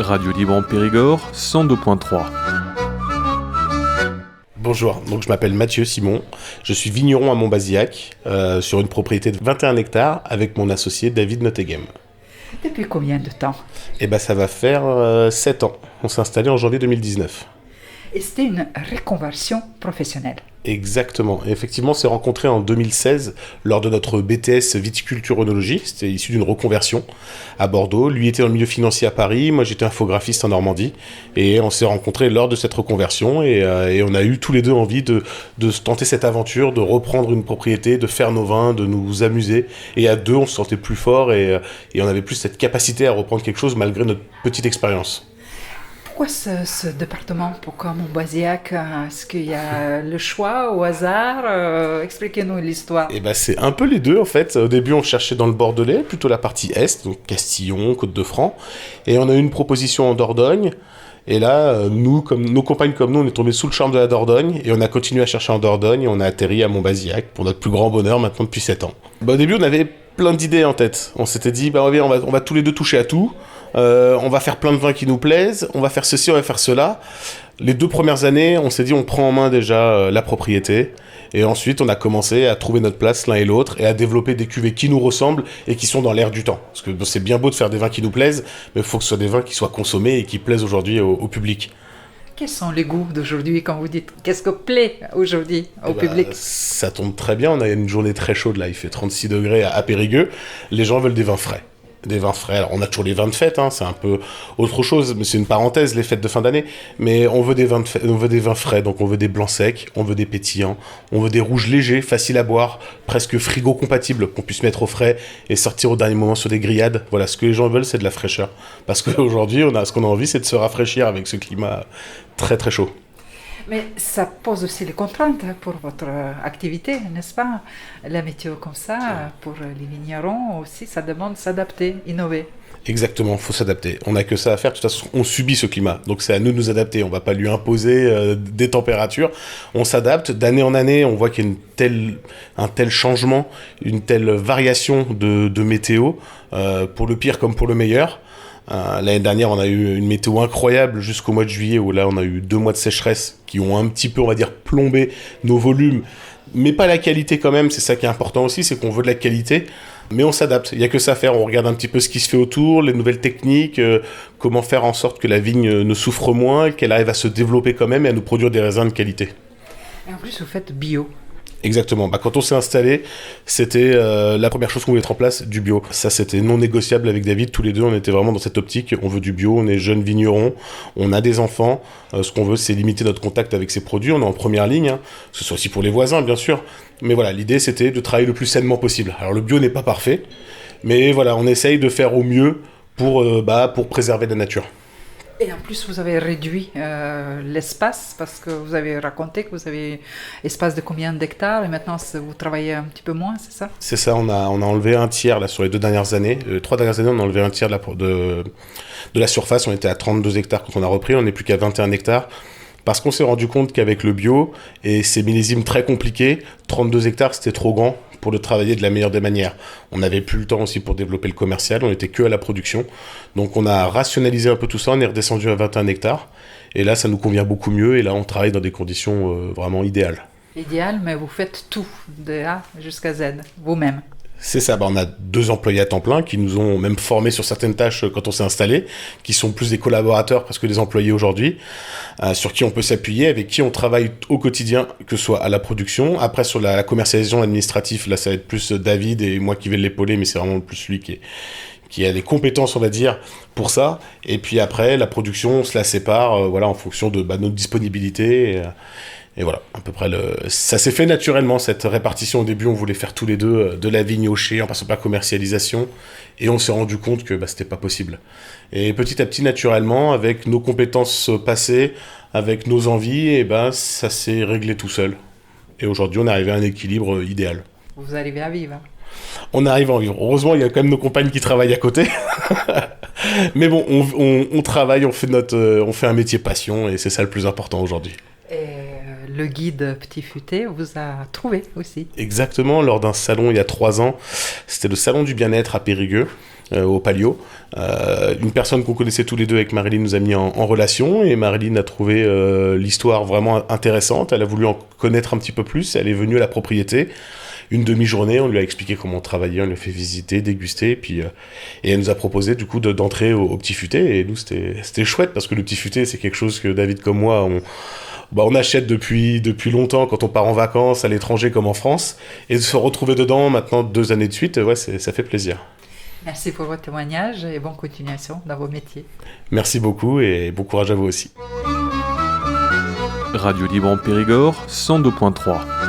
Radio Libre en Périgord, 102.3. Bonjour, donc je m'appelle Mathieu Simon, je suis vigneron à Montbazillac, sur une propriété de 21 hectares avec mon associé David Notteghem. Depuis combien de temps? Eh ben ça va faire 7 ans, on s'est installé en janvier 2019. Et c'était une reconversion professionnelle. Exactement. Et effectivement, on s'est rencontrés en 2016 lors de notre BTS viticulture-œnologie. C'était issu d'une reconversion à Bordeaux. Lui était dans le milieu financier à Paris, moi j'étais infographiste en Normandie. Et on s'est rencontrés lors de cette reconversion et on a eu tous les deux envie de tenter cette aventure, de reprendre une propriété, de faire nos vins, de nous amuser. Et à deux, on se sentait plus fort et on avait plus cette capacité à reprendre quelque chose malgré notre petite expérience. Pourquoi ce département? Pourquoi Montbazillac? Est-ce qu'il y a le choix au hasard? Expliquez-nous l'histoire. Et ben c'est un peu les deux en fait. Au début on cherchait dans le Bordelais, plutôt la partie est, donc Castillon, Côte-de-France. Et on a eu une proposition en Dordogne. Et là, nous, comme nos compagnes comme nous, on est tombés sous le charme de la Dordogne. Et on a continué à chercher en Dordogne et on a atterri à Montbazillac pour notre plus grand bonheur maintenant depuis 7 ans. Au début on avait plein d'idées en tête. On s'était dit, on va tous les deux toucher à tout. On va faire plein de vins qui nous plaisent, on va faire ceci, on va faire cela. Les 2 premières années, on s'est dit on prend en main déjà la propriété. Et ensuite, on a commencé à trouver notre place l'un et l'autre et à développer des cuvées qui nous ressemblent et qui sont dans l'air du temps. Parce que c'est bien beau de faire des vins qui nous plaisent, mais il faut que ce soit des vins qui soient consommés et qui plaisent aujourd'hui au public. Quels sont les goûts d'aujourd'hui quand vous dites qu'est-ce que plaît aujourd'hui au public? Ça tombe très bien, on a une journée très chaude là, il fait 36 degrés à Périgueux. Les gens veulent des vins frais. Des vins frais. Alors, on a toujours les vins de fête, c'est un peu autre chose, mais c'est une parenthèse, les fêtes de fin d'année. Mais on veut des vins on veut des vins frais, donc on veut des blancs secs, on veut des pétillants, on veut des rouges légers, faciles à boire, presque frigo compatibles, qu'on puisse mettre au frais et sortir au dernier moment sur des grillades. Voilà, ce que les gens veulent, c'est de la fraîcheur. Parce qu'aujourd'hui, ce qu'on a envie, c'est de se rafraîchir avec ce climat très très chaud. Mais ça pose aussi les contraintes pour votre activité, n'est-ce pas? La météo comme ça, pour les vignerons aussi, ça demande de s'adapter, innover. Exactement, il faut s'adapter. On n'a que ça à faire. De toute façon, on subit ce climat. Donc c'est à nous de nous adapter. On ne va pas lui imposer des températures. On s'adapte. D'année en année, on voit qu'il y a un tel changement, une telle variation de météo, pour le pire comme pour le meilleur. L'année dernière, on a eu une météo incroyable jusqu'au mois de juillet où là, on a eu 2 mois de sécheresse qui ont un petit peu, on va dire, plombé nos volumes, mais pas la qualité quand même. C'est ça qui est important aussi, c'est qu'on veut de la qualité, mais on s'adapte. Il n'y a que ça à faire. On regarde un petit peu ce qui se fait autour, les nouvelles techniques, comment faire en sorte que la vigne ne souffre moins, qu'elle arrive à se développer quand même et à nous produire des raisins de qualité. Et en plus, vous faites bio. Exactement. Quand on s'est installé, c'était la première chose qu'on voulait mettre en place, du bio. Ça, c'était non négociable avec David. Tous les deux, on était vraiment dans cette optique. On veut du bio, on est jeunes vignerons, on a des enfants. Ce qu'on veut, c'est limiter notre contact avec ces produits. On est en première ligne, que ce soit aussi pour les voisins, bien sûr. Mais voilà, l'idée, c'était de travailler le plus sainement possible. Alors, le bio n'est pas parfait, mais voilà, on essaye de faire au mieux pour préserver la nature. Et en plus, vous avez réduit l'espace parce que vous avez raconté que vous avez espace de combien d'hectares et maintenant vous travaillez un petit peu moins, c'est ça? C'est ça, on a enlevé un tiers là, sur les 2 dernières années. 3 dernières années, on a enlevé un tiers de la surface. On était à 32 hectares quand on a repris, on n'est plus qu'à 21 hectares. Parce qu'on s'est rendu compte qu'avec le bio et ces millésimes très compliqués, 32 hectares c'était trop grand pour le travailler de la meilleure des manières. On n'avait plus le temps aussi pour développer le commercial, on n'était que à la production. Donc on a rationalisé un peu tout ça, on est redescendu à 21 hectares. Et là ça nous convient beaucoup mieux et là on travaille dans des conditions vraiment idéales. Idéal, mais vous faites tout, de A jusqu'à Z, vous-même. C'est ça, on a 2 employés à temps plein qui nous ont même formés sur certaines tâches quand on s'est installé, qui sont plus des collaborateurs parce que des employés aujourd'hui, sur qui on peut s'appuyer, avec qui on travaille au quotidien, que ce soit à la production. Après, sur la commercialisation administrative, là ça va être plus David et moi qui vais l'épauler, mais c'est vraiment plus lui qui a des compétences, on va dire, pour ça. Et puis après, la production, on se la sépare en fonction de notre disponibilité. Et voilà, à peu près ça s'est fait naturellement, cette répartition. Au début, on voulait faire tous les deux de la vigne au chai, en passant par la commercialisation, et on s'est rendu compte que c'était pas possible. Et petit à petit, naturellement, avec nos compétences passées, avec nos envies, et ça s'est réglé tout seul. Et aujourd'hui, on est arrivé à un équilibre idéal. Vous arrivez à vivre? On arrive à en vivre. Heureusement, il y a quand même nos compagnes qui travaillent à côté. Mais bon, on travaille, on fait un métier passion, et c'est ça le plus important aujourd'hui. Le guide Petit Futé vous a trouvé aussi. Exactement, lors d'un salon il y a 3 ans, c'était le salon du bien-être à Périgueux. au Palio. Une personne qu'on connaissait tous les deux avec Marilyn nous a mis en relation, et Marilyn a trouvé l'histoire vraiment intéressante. Elle a voulu en connaître un petit peu plus. Elle est venue à la propriété. Une demi-journée, on lui a expliqué comment on travaillait, on lui a fait visiter, déguster, et elle nous a proposé du coup d'entrer au Petit Futé, et nous c'était chouette, parce que le Petit Futé, c'est quelque chose que David comme moi, on achète depuis longtemps quand on part en vacances à l'étranger comme en France, et de se retrouver dedans maintenant 2 années de suite, ouais, ça fait plaisir. Merci pour votre témoignage et bonne continuation dans vos métiers. Merci beaucoup et bon courage à vous aussi. Radio Libre en Périgord, 102.3.